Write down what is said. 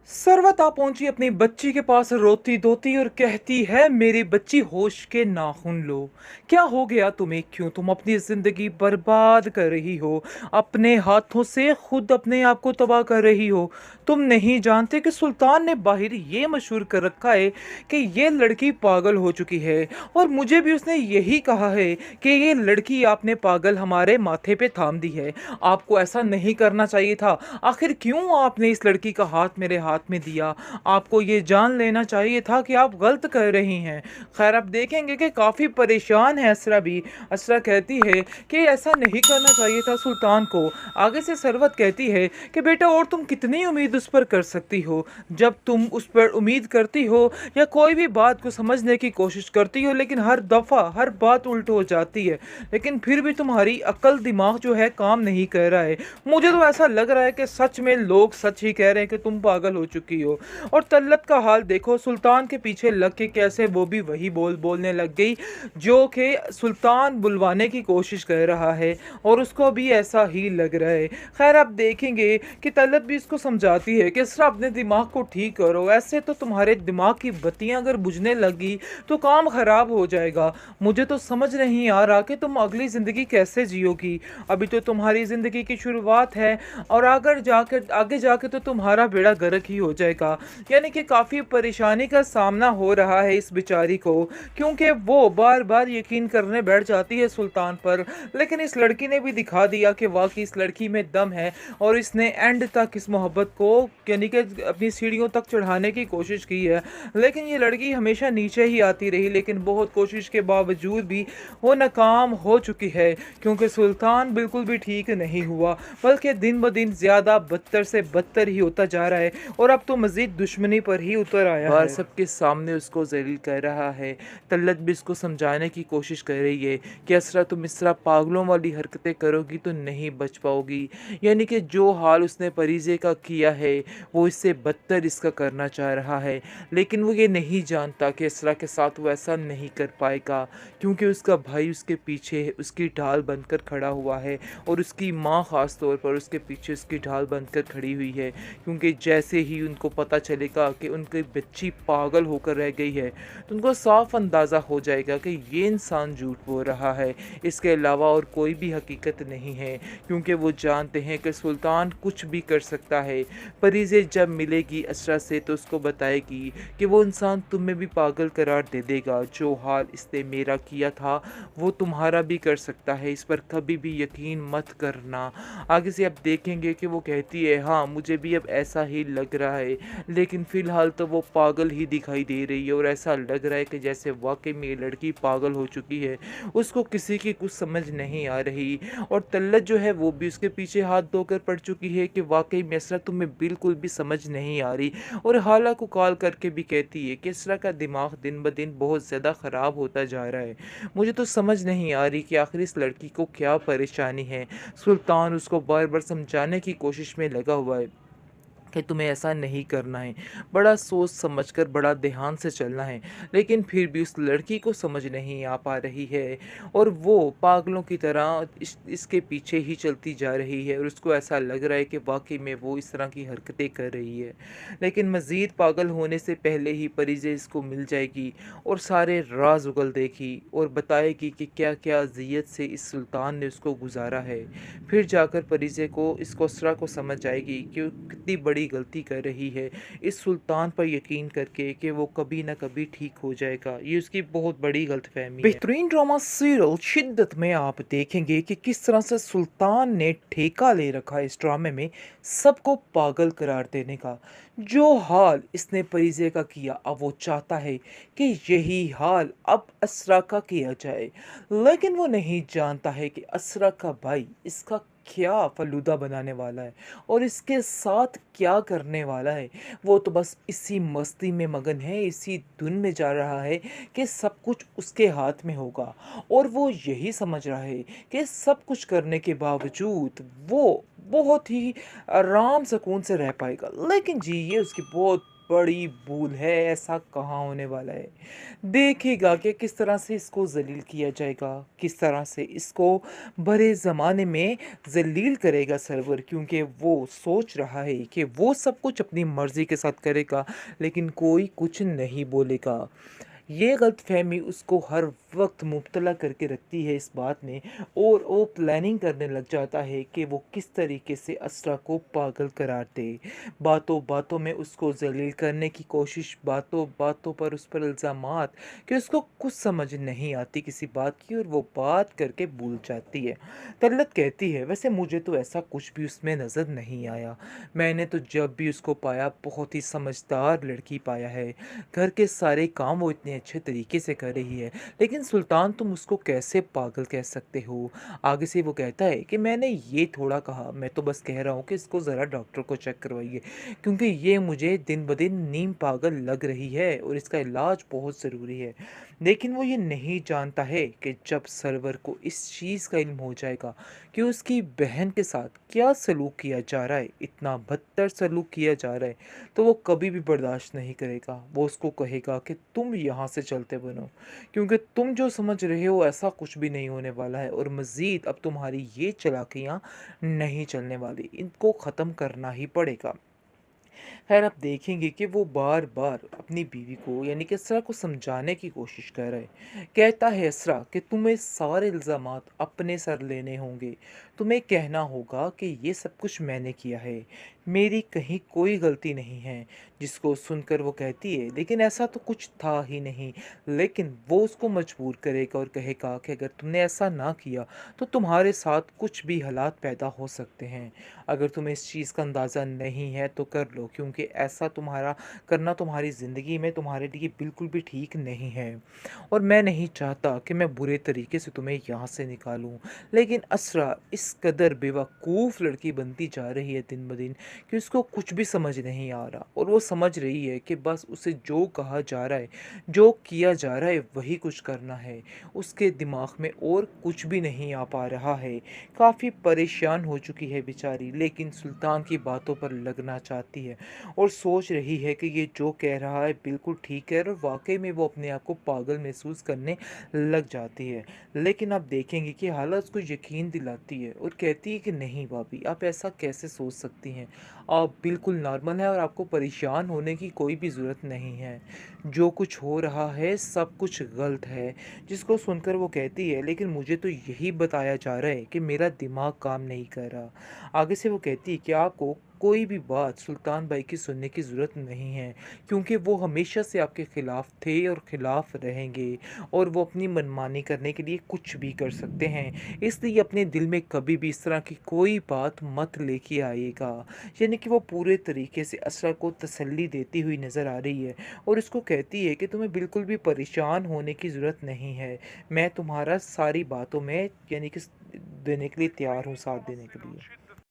सर्वता पहुंची अपनी बच्ची के पास रोती धोती और कहती है, मेरी बच्ची होश के नाखून लो। क्या हो गया तुम्हें? क्यों तुम अपनी जिंदगी बर्बाद कर रही हो? अपने हाथों से खुद अपने आप को तबाह कर रही हो। तुम नहीं जानते कि सुल्तान ने बाहर ये मशहूर कर रखा है कि ये लड़की पागल हो चुकी है। और मुझे भी उसने यही कहा है कि ये लड़की आपने पागल हमारे माथे पे थाम दी है। आपको ऐसा नहीं करना चाहिए था। आखिर क्यों आपने इस लड़की का हाथ मेरे हाथ में दिया? आपको ये जान लेना चाहिए था कि आप गलत कर रही हैं। खैर, आप देखेंगे कि काफ़ी परेशान है असरा भी। असरा कहती है कि ऐसा नहीं करना चाहिए था सुल्तान को। आगे से सरवत कहती है कि बेटा, और तुम कितनी उम्मीद उस पर कर सकती हो? जब तुम उस पर उम्मीद करती हो या कोई भी बात को समझने की कोशिश करती हो, लेकिन हर दफ़ा हर बात उल्ट हो जाती है। लेकिन फिर भी तुम्हारी अक्ल दिमाग जो है काम नहीं कर रहा है। मुझे तो ऐसा लग रहा है कि सच में लोग सच ही कह रहे हैं कि तुम पागल हो चुकी हो। और तल्लत का हाल देखो, सुल्तान के पीछे लग के कैसे वो भी वही बोलने लग गई जो कि सुल्तान बुलवाने की कोशिश कर रहा है, और उसको भी ऐसा ही लग रहा है। खैर, आप देखेंगे कि तल्लत भी इसको समझाती है कि सिर्फ अपने दिमाग को ठीक करो। ऐसे तो तुम्हारे दिमाग की बत्तियां अगर बुझने लगी तो काम खराब हो जाएगा। मुझे तो समझ नहीं आ रहा कि तुम अगली ज़िंदगी कैसे जियोगी। अभी तो तुम्हारी ज़िंदगी की शुरुआत है, और आगे जाके तो तुम्हारा बेड़ा गर्क ही हो जाएगा। यानी कि काफ़ी परेशानी का सामना हो रहा है इस बेचारी को, क्योंकि वो बार बार यकीन करने बैठ जाती है सुल्तान पर। लेकिन इस लड़की ने भी दिखा दिया कि वाकई इस लड़की में दम है, और इसने एंड तक इस मोहब्बत को यानी कि अपनी सीढ़ियों तक चढ़ाने की कोशिश की है। लेकिन ये लड़की हमेशा नीचे ही आती रही, लेकिन बहुत कोशिश के बावजूद भी वो नाकाम हो चुकी है, क्योंकि सुल्तान बिल्कुल भी ठीक नहीं हुआ, बल्कि दिन ब दिन ज़्यादा बदतर से बदतर ही होता जा रहा है, और अब तो मज़ीद दुश्मनी पर ही उतर आया बार है। सबके सामने उसको जलील कर रहा है। तल्लत भी इसको समझाने की कोशिश कर रही है कि असरा, तुम इस तरह पागलों वाली हरकतें करोगी तो नहीं बच पाओगी। यानी कि जो हाल उसने परीजे का किया है वो इससे बदतर इसका करना चाह रहा है, लेकिन वो ये नहीं जानता कि असरा के साथ वो ऐसा नहीं कर पाएगा, क्योंकि उसका भाई उसके पीछे उसकी ढाल बनकर खड़ा हुआ है, और उसकी माँ ख़ास तौर पर उसके पीछे उसकी ढाल बनकर खड़ी हुई है। क्योंकि जैसे ही उनको पता चलेगा कि उनकी बच्ची पागल होकर रह गई है, तो उनको साफ अंदाज़ा हो जाएगा कि ये इंसान झूठ बोल रहा है, इसके अलावा और कोई भी हकीकत नहीं है। क्योंकि वो जानते हैं कि सुल्तान कुछ भी कर सकता है। परीज़े जब मिलेगी असरा से तो उसको बताएगी कि वो इंसान तुम्हें भी पागल करार दे देगा। जो हाल इसने मेरा किया था वो तुम्हारा भी कर सकता है, इस पर कभी भी यकीन मत करना। आगे से आप देखेंगे कि वो कहती है, हाँ मुझे भी अब ऐसा ही लग रहा है, लेकिन फ़िलहाल तो वो पागल ही दिखाई दे रही है, और ऐसा लग रहा है कि जैसे वाकई में ये लड़की पागल हो चुकी है। उसको किसी की कुछ समझ नहीं आ रही, और तल्लत जो है वो भी उसके पीछे हाथ धोकर पड़ चुकी है कि वाकई में असरा तुम्हें बिल्कुल भी समझ नहीं आ रही, और हाला को कॉल करके भी कहती है कि असरा का दिमाग दिन ब दिन बहुत ज़्यादा ख़राब होता जा रहा है। मुझे तो समझ नहीं आ रही कि आखिर इस लड़की को क्या परेशानी है। सुल्तान उसको बार बार समझाने की कोशिश में लगा हुआ है कि तुम्हें ऐसा नहीं करना है, बड़ा सोच समझकर बड़ा ध्यान से चलना है, लेकिन फिर भी उस लड़की को समझ नहीं आ पा रही है, और वो पागलों की तरह इसके पीछे ही चलती जा रही है, और उसको ऐसा लग रहा है कि वाकई में वो इस तरह की हरकतें कर रही है। लेकिन मज़ीद पागल होने से पहले ही परिजे इसको मिल जाएगी, और सारे राज उगल देगी, और बताएगी कि क्या क्या अजियत से इस सुल्तान ने उसको गुजारा है। फिर जाकर परिजे को इस कोसरा को समझ आएगी कि वो कितनी बड़ी गलती कर रही है इस सुल्तान पर यकीन करके कि वो कभी ना कभी ठीक हो जाएगा। ये उसकी बहुत बड़ी गलतफहमी है। बेहतरीन ड्रामा सीरियल शिद्दत में आप देखेंगे कि किस तरह से सुल्तान ने ठेका ले रखा है इस ड्रामे में सबको पागल करार देने का। जो हाल इसने परिजे का किया, अब वो चाहता है कि यही हाल अब असरा का किया जाए, लेकिन वो नहीं जानता है कि असरा का भाई इसका क्या फलूदा बनाने वाला है, और इसके साथ क्या करने वाला है। वो तो बस इसी मस्ती में मगन है, इसी धुन में जा रहा है कि सब कुछ उसके हाथ में होगा, और वो यही समझ रहा है कि सब कुछ करने के बावजूद वो बहुत ही आराम सुकून से रह पाएगा। लेकिन जी, ये उसकी बहुत बड़ी भूल है, ऐसा कहाँ होने वाला है। देखेगा कि किस तरह से इसको ज़लील किया जाएगा, किस तरह से इसको बड़े ज़माने में ज़लील करेगा सर्वर, क्योंकि वो सोच रहा है कि वो सब कुछ अपनी मर्ज़ी के साथ करेगा, लेकिन कोई कुछ नहीं बोलेगा। ये गलतफ़हमी उसको हर वक़्त मुब्तला करके रखती है इस बात में, और वो प्लानिंग करने लग जाता है कि वो किस तरीके से असरा को पागल करार दे। बातों-बातों में उसको ज़लील करने की कोशिश, बातों-बातों पर उस पर इल्ज़ामात कि उसको कुछ समझ नहीं आती किसी बात की, और वो बात करके भूल जाती है। तलत कहती है, वैसे मुझे तो ऐसा कुछ भी उसमें नज़र नहीं आया। मैंने तो जब भी उसको पाया बहुत ही समझदार लड़की पाया है। घर के सारे काम वो इतने अच्छे तरीके से कर रही है, लेकिन सुल्तान तुम उसको कैसे पागल कह सकते हो? आगे से वो कहता है कि मैंने ये थोड़ा कहा, मैं तो बस कह रहा हूँ कि इसको ज़रा डॉक्टर को चेक करवाइए, क्योंकि ये मुझे दिन ब दिन नीम पागल लग रही है और इसका इलाज बहुत ज़रूरी है। लेकिन वो ये नहीं जानता है कि जब सरवर को इस चीज़ का इल्म हो जाएगा कि उसकी बहन के साथ क्या सलूक किया जा रहा है, इतना बदतर सलूक किया जा रहा है, तो वो कभी भी बर्दाश्त नहीं करेगा। वो उसको कहेगा कि तुम यहाँ से चलते बनो, क्योंकि तुम जो समझ रहे हो ऐसा कुछ भी नहीं होने वाला है, और मज़ीद अब तुम्हारी ये चालाकियाँ नहीं चलने वाली, इनको ख़त्म करना ही पड़ेगा। खैर, आप देखेंगे कि वो बार-बार अपनी बीवी को यानी कि असरा को समझाने की कोशिश कर रहा है। कहता है, असरा कि तुम्हें सारे इल्ज़ामात अपने सर लेने होंगे। तुम्हें कहना होगा कि ये सब कुछ मैंने किया है। मेरी कहीं कोई गलती नहीं है। जिसको सुनकर वो कहती है, लेकिन ऐसा तो कुछ था ही नहीं। लेकिन वो उसको मजबूर करेगा और कहेगा कि अगर तुमने ऐसा ना किया, तो तुम्हारे साथ कुछ भी हालात पैदा हो सकते हैं। अगर तुम्हें इस चीज़ का अंदाज़ा नहीं है तो कर लो, क्योंकि ऐसा तुम्हारा करना तुम्हारी ज़िंदगी में तुम्हारे लिए बिल्कुल भी ठीक नहीं है, और मैं नहीं चाहता कि मैं बुरे तरीके से तुम्हें यहाँ से निकालूं। लेकिन असरा इस कदर बेवकूफ़ लड़की बनती जा रही है दिन ब दिन कि उसको कुछ भी समझ नहीं आ रहा, और वो समझ रही है कि बस उसे जो कहा जा रहा है, जो किया जा रहा है, वही कुछ करना है। उसके दिमाग में और कुछ भी नहीं आ पा रहा है। काफ़ी परेशान हो चुकी है बेचारी, लेकिन सुल्तान की बातों पर लगना चाहती है, और सोच रही है कि ये जो कह रहा है बिल्कुल ठीक है, और वाकई में वो अपने आप को पागल महसूस करने लग जाती है। लेकिन आप देखेंगे कि हालत उसको यकीन दिलाती है और कहती है कि नहीं भाभी, आप ऐसा कैसे सोच सकती हैं, आप बिल्कुल नॉर्मल हैं और आपको परेशान होने की कोई भी ज़रूरत नहीं है। जो कुछ हो रहा है सब कुछ गलत है। जिसको सुनकर वो कहती है, लेकिन मुझे तो यही बताया जा रहा है कि मेरा दिमाग काम नहीं कर रहा। आगे से वो कहती है कि आपको कोई भी बात सुल्तान भाई की सुनने की ज़रूरत नहीं है, क्योंकि वो हमेशा से आपके ख़िलाफ़ थे और ख़िलाफ़ रहेंगे, और वो अपनी मनमानी करने के लिए कुछ भी कर सकते हैं। इसलिए अपने दिल में कभी भी इस तरह की कोई बात मत लेके आइएगा। यानी कि वो पूरे तरीके से असरा को तसल्ली देती हुई नज़र आ रही है, और उसको कहती है कि तुम्हें बिल्कुल भी परेशान होने की ज़रूरत नहीं है। मैं तुम्हारा सारी बातों में यानी कि देने के लिए तैयार हूँ, साथ देने के लिए।